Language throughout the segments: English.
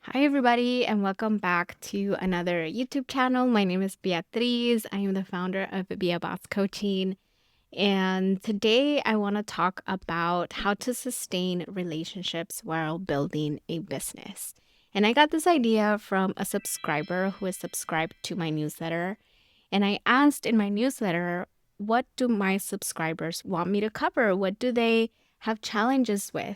Hi, everybody, and welcome back to another YouTube channel. My name is Beatriz. I am the founder of Be a Boss Coaching. And today I want to talk about how to sustain relationships while building a business. And I got this idea from a subscriber who is subscribed to my newsletter. And I asked in my newsletter, what do my subscribers want me to cover? What do they have challenges with?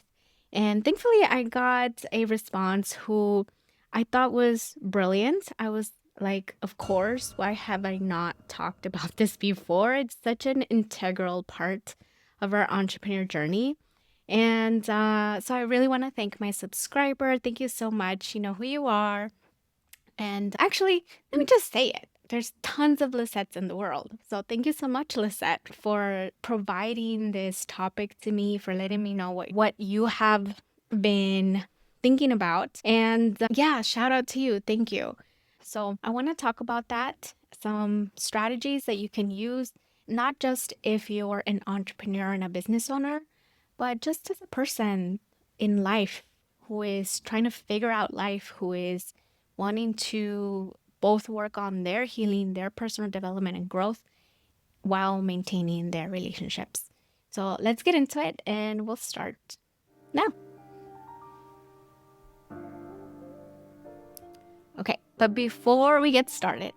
And thankfully, I got a response who I thought was brilliant. I was like, of course, why have I not talked about this before? It's such an integral part of our entrepreneur journey. And so I really want to thank my subscriber. Thank you so much. You know who you are. And actually, let me just say it. There's tons of Lisettes in the world. So thank you so much, Lisette, for providing this topic to me, for letting me know what you have been thinking about. And yeah, shout out to you. Thank you. So I want to talk about that, some strategies that you can use, not just if you're an entrepreneur and a business owner, but just as a person in life who is trying to figure out life, who is wanting to both work on their healing, their personal development and growth while maintaining their relationships. So let's get into it and we'll start now. Okay, but before we get started,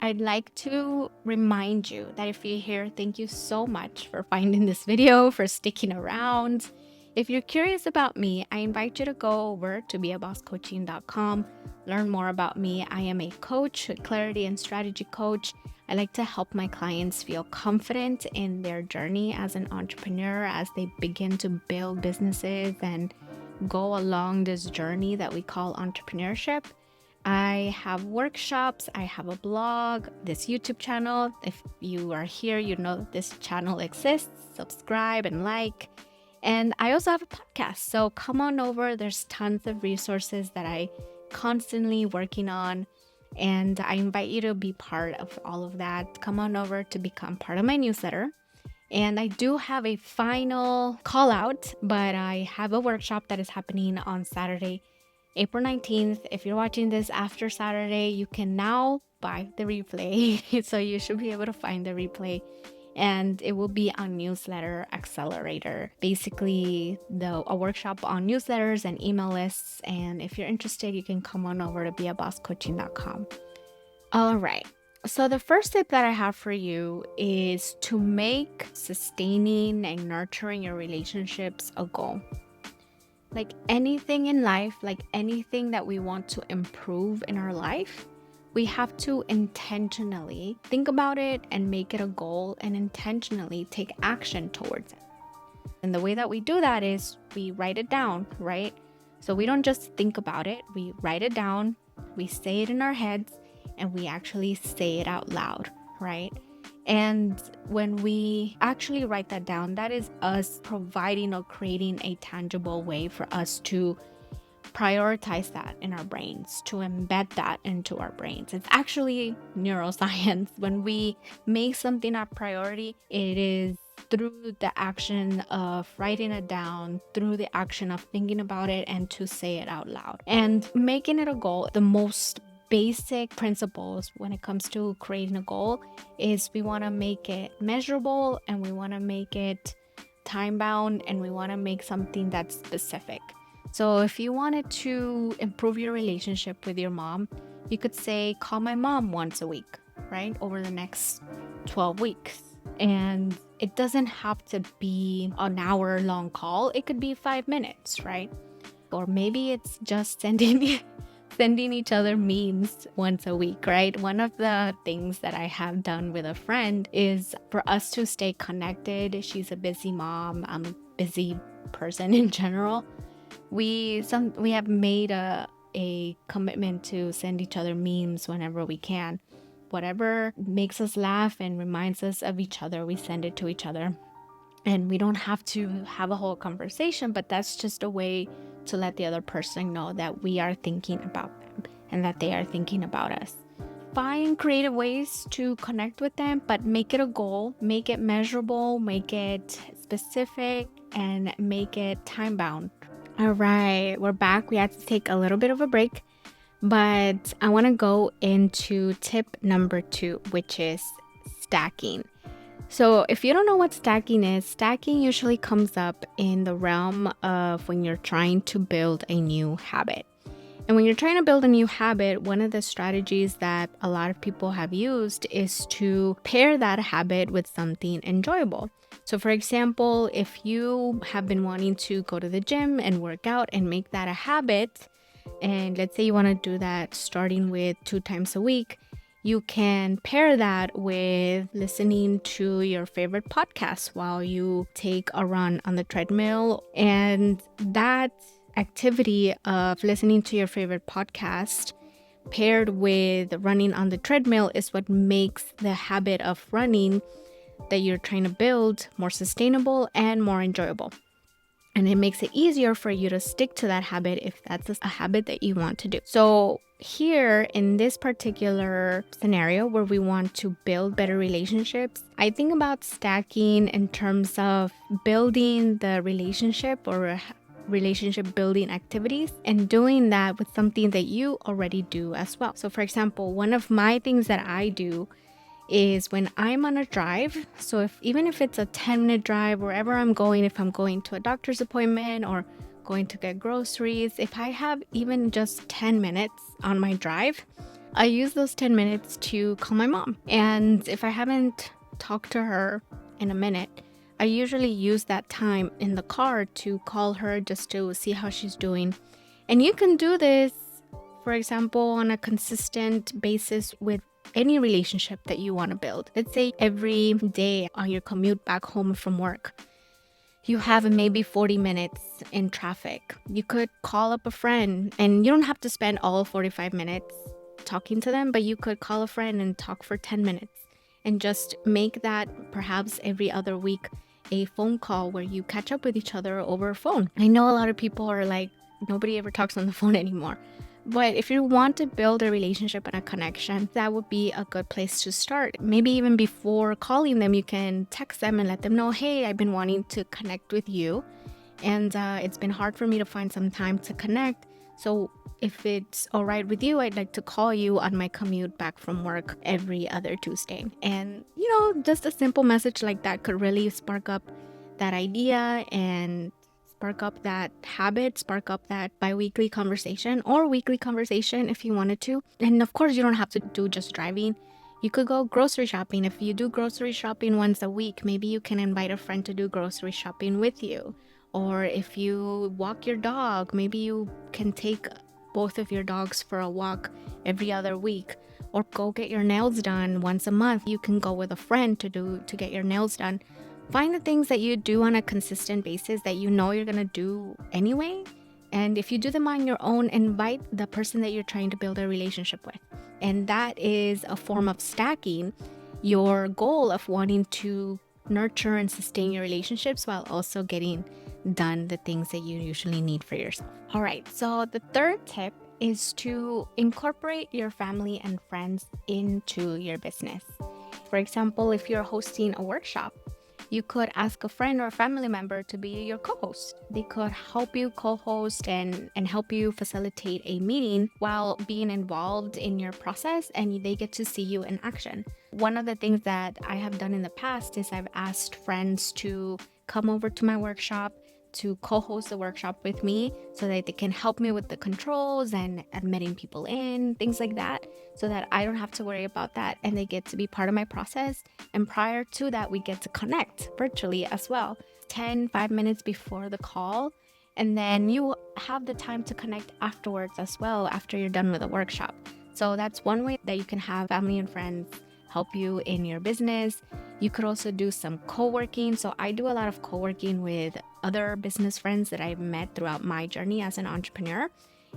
I'd like to remind you that if you're here, thank you so much for finding this video, for sticking around. If you're curious about me, I invite you to go over to beabosscoaching.com, learn more about me. I am a coach, a clarity and strategy coach. I like to help my clients feel confident in their journey as an entrepreneur as they begin to build businesses and go along this journey that we call entrepreneurship. I have workshops, I have a blog, this YouTube channel. If you are here, you know this channel exists. Subscribe and like. And I also have a podcast. So come on over. There's tons of resources that I constantly working on. And I invite you to be part of all of that. Come on over to become part of my newsletter. And I do have a final call out, but I have a workshop that is happening on Saturday, April 19th. If you're watching this after Saturday, you can now buy the replay. So you should be able to find the replay. And it will be on Newsletter Accelerator. Basically, a workshop on newsletters and email lists. And if you're interested, you can come on over to beabosscoaching.com. All right. So the first tip that I have for you is to make sustaining and nurturing your relationships a goal. Like anything in life, like anything that we want to improve in our life, we have to intentionally think about it and make it a goal and intentionally take action towards it. And the way that we do that is we write it down, right? So we don't just think about it, we write it down, we say it in our heads, and we actually say it out loud, right? And when we actually write that down, that is us providing or creating a tangible way for us to prioritize that in our brains, to embed that into our brains. It's actually neuroscience. When we make something a priority, it is through the action of writing it down, through the action of thinking about it and to say it out loud. And making it a goal, the most basic principles when it comes to creating a goal is we want to make it measurable and we want to make it time bound and we want to make something that's specific. So if you wanted to improve your relationship with your mom, you could say, call my mom once a week, right? Over the next 12 weeks. And it doesn't have to be an hour-long call. It could be 5 minutes, right? Or maybe it's just sending each other memes once a week, right? One of the things that I have done with a friend is for us to stay connected. She's a busy mom. I'm a busy person in general. We have made a commitment to send each other memes whenever we can. Whatever makes us laugh and reminds us of each other, we send it to each other. And we don't have to have a whole conversation, but that's just a way to let the other person know that we are thinking about them and that they are thinking about us. Find creative ways to connect with them, but make it a goal, make it measurable, make it specific, and make it time bound. All right, we're back. We had to take a little bit of a break. But I want to go into tip number 2, which is stacking. So if you don't know what stacking is, stacking usually comes up in the realm of when you're trying to build a new habit. And when you're trying to build a new habit, one of the strategies that a lot of people have used is to pair that habit with something enjoyable. So for example, if you have been wanting to go to the gym and work out and make that a habit, and let's say you want to do that starting with 2 times a week, you can pair that with listening to your favorite podcast while you take a run on the treadmill. And that activity of listening to your favorite podcast paired with running on the treadmill is what makes the habit of running that you're trying to build more sustainable and more enjoyable. And it makes it easier for you to stick to that habit if that's a habit that you want to do. So here in this particular scenario where we want to build better relationships, I think about stacking in terms of building the relationship or relationship building activities and doing that with something that you already do as well. So for example, one of my things that I do is when I'm on a drive, so even if it's a 10-minute drive, wherever I'm going, if I'm going to a doctor's appointment or going to get groceries, if I have even just 10 minutes on my drive, I use those 10 minutes to call my mom. And if I haven't talked to her in a minute, I usually use that time in the car to call her just to see how she's doing. And you can do this, for example, on a consistent basis with any relationship that you want to build. Let's say every day on your commute back home from work, you have maybe 40 minutes in traffic. You could call up a friend, and you don't have to spend all 45 minutes talking to them, but you could call a friend and talk for 10 minutes and just make that perhaps every other week a phone call where you catch up with each other over a phone. I know a lot of people are like, nobody ever talks on the phone anymore. But if you want to build a relationship and a connection, that would be a good place to start. Maybe even before calling them, you can text them and let them know, hey, I've been wanting to connect with you. And it's been hard for me to find some time to connect. So if it's all right with you, I'd like to call you on my commute back from work every other Tuesday. And, just a simple message like that could really spark up that idea and spark up that habit, spark up that bi-weekly conversation or weekly conversation if you wanted to. And of course, you don't have to do just driving. You could go grocery shopping. If you do grocery shopping once a week, maybe you can invite a friend to do grocery shopping with you. Or if you walk your dog, maybe you can take both of your dogs for a walk every other week. Or go get your nails done once a month. You can go with a friend to get your nails done. Find the things that you do on a consistent basis that you know you're going to do anyway. And if you do them on your own, invite the person that you're trying to build a relationship with. And that is a form of stacking your goal of wanting to nurture and sustain your relationships while also getting done the things that you usually need for yourself. All right, so the third tip is to incorporate your family and friends into your business. For example, if you're hosting a workshop, you could ask a friend or a family member to be your co-host. They could help you co-host and help you facilitate a meeting while being involved in your process, and they get to see you in action. One of the things that I have done in the past is I've asked friends to come over to my workshop to co-host the workshop with me so that they can help me with the controls and admitting people in, things like that, so that I don't have to worry about that and they get to be part of my process. And prior to that, we get to connect virtually as well, 5 minutes before the call. And then you have the time to connect afterwards as well, after you're done with the workshop. So that's one way that you can have family and friends help you in your business. You could also do some co-working. So I do a lot of co-working with other business friends that I've met throughout my journey as an entrepreneur.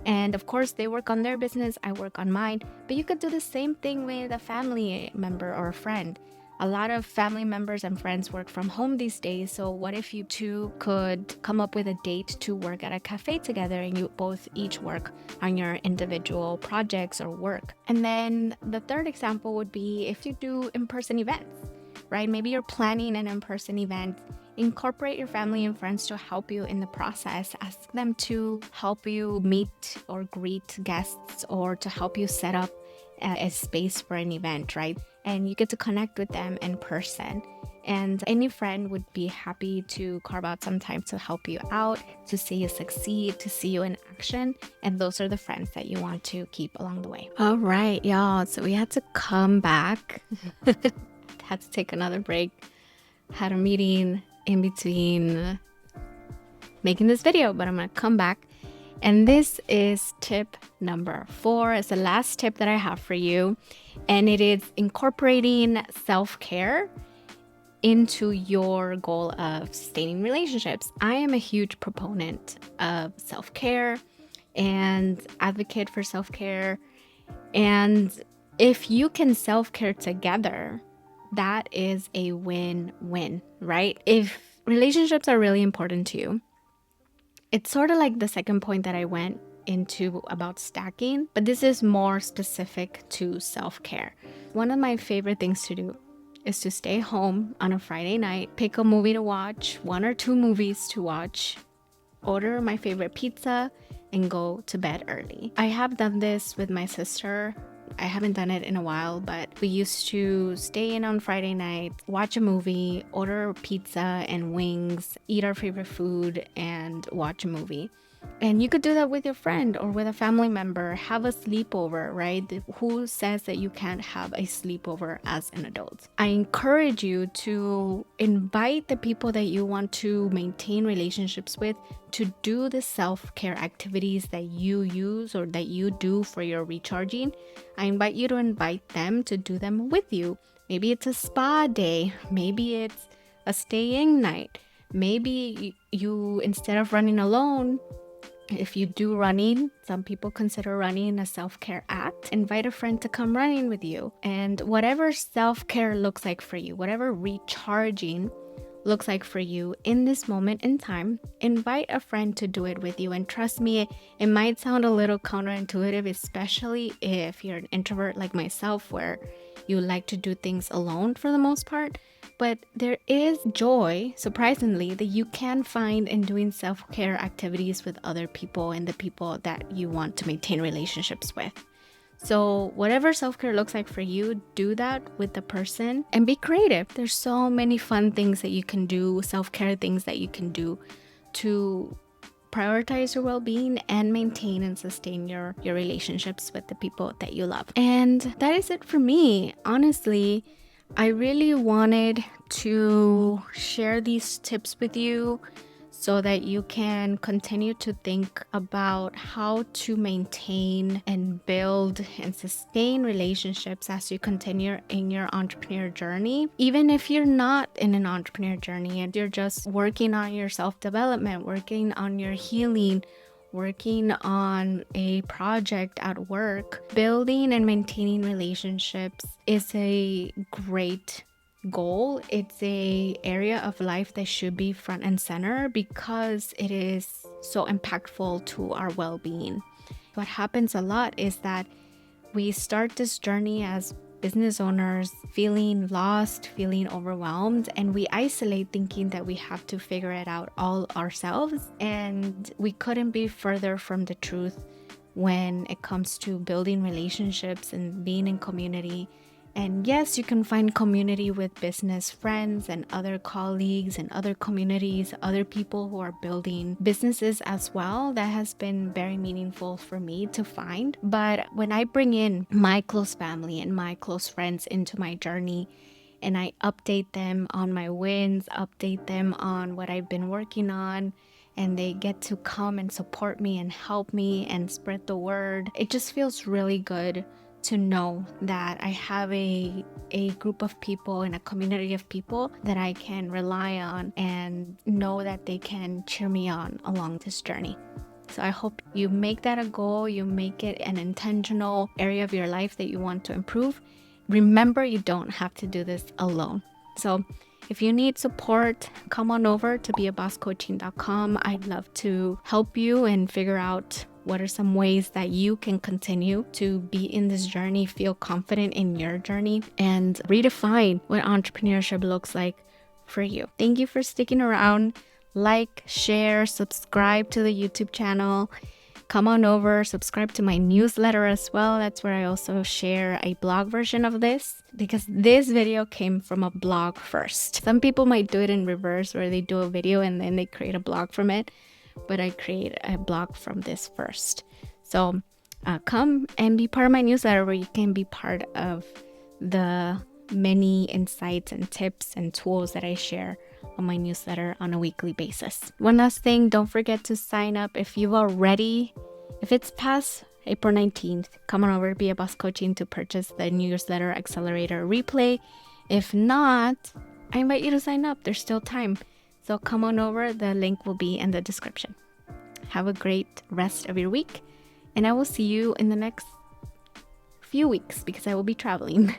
And of course, they work on their business, I work on mine. But you could do the same thing with a family member or a friend. A lot of family members and friends work from home these days. So what if you two could come up with a date to work at a cafe together and you both each work on your individual projects or work? And then the third example would be if you do in-person events, right? Maybe you're planning an in-person event Incorporate your family and friends to help you in the process. Ask them to help you meet or greet guests or to help you set up a space for an event, right? And you get to connect with them in person. And any friend would be happy to carve out some time to help you out, to see you succeed, to see you in action. And those are the friends that you want to keep along the way. All right, y'all. So we had to come back. Had to take another break. Had a meeting in between making this video, but I'm going to come back. And this is tip number 4. It's the last tip that I have for you. And it is incorporating self-care into your goal of sustaining relationships. I am a huge proponent of self-care and advocate for self-care. And if you can self-care together, that is a win-win, right? If relationships are really important to you, it's sort of like the second point that I went into about stacking, but this is more specific to self-care. One of my favorite things to do is to stay home on a Friday night, pick a movie to watch, 1 or 2 movies to watch, order my favorite pizza, and go to bed early. I have done this with my sister. I haven't done it in a while, but we used to stay in on Friday night, watch a movie, order pizza and wings, eat our favorite food, and watch a movie. And you could do that with your friend or with a family member. Have a sleepover, right? Who says that you can't have a sleepover as an adult? I encourage you to invite the people that you want to maintain relationships with to do the self-care activities that you use or that you do for your recharging. I invite you to invite them to do them with you. Maybe it's a spa day. Maybe it's a stay-in night. Maybe you instead of running alone, if you do running, some people consider running a self-care act, invite a friend to come running with you. And whatever self-care looks like for you, whatever recharging looks like for you in this moment in time, invite a friend to do it with you. And trust me, it might sound a little counterintuitive, especially if you're an introvert like myself, where you like to do things alone for the most part. But there is joy, surprisingly, that you can find in doing self-care activities with other people and the people that you want to maintain relationships with. So whatever self-care looks like for you, do that with the person and be creative. There's so many fun things that you can do, self-care things that you can do to prioritize your well-being and maintain and sustain your relationships with the people that you love. And that is it for me. Honestly, I really wanted to share these tips with you so that you can continue to think about how to maintain and build and sustain relationships as you continue in your entrepreneur journey. Even if you're not in an entrepreneur journey and you're just working on your self-development, working on your healing, working on a project at work, building and maintaining relationships is a great goal. It's a area of life that should be front and center because it is so impactful to our well-being. What happens a lot is that we start this journey as business owners feeling lost, feeling overwhelmed, and we isolate thinking that we have to figure it out all ourselves. And we couldn't be further from the truth when it comes to building relationships and being in community. And yes, you can find community with business friends and other colleagues and other communities, other people who are building businesses as well. That has been very meaningful for me to find. But when I bring in my close family and my close friends into my journey, and I update them on my wins, update them on what I've been working on, and they get to come and support me and help me and spread the word, it just feels really good to know that I have a group of people and a community of people that I can rely on and know that they can cheer me on along this journey. So I hope you make that a goal, you make it an intentional area of your life that you want to improve. Remember, you don't have to do this alone. So if you need support, come on over to beabosscoaching.com. I'd love to help you and figure out what are some ways that you can continue to be in this journey, feel confident in your journey, and redefine what entrepreneurship looks like for you. Thank you for sticking around. Like, share, subscribe to the YouTube channel. Come on over, subscribe to my newsletter as well. That's where I also share a blog version of this, because this video came from a blog first. Some people might do it in reverse, where they do a video and then they create a blog from it, but I create a blog from this first. So come and be part of my newsletter, where you can be part of the many insights and tips and tools that I share on my newsletter on a weekly basis. One last thing, don't forget to sign up if it's past April 19th, come on over to Be a Boss Coaching to purchase the newsletter accelerator replay. If not, I invite you to sign up. There's still time. So come on over. The link will be in the description. Have a great rest of your week, and I will see you in the next few weeks because I will be traveling.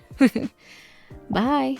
Bye.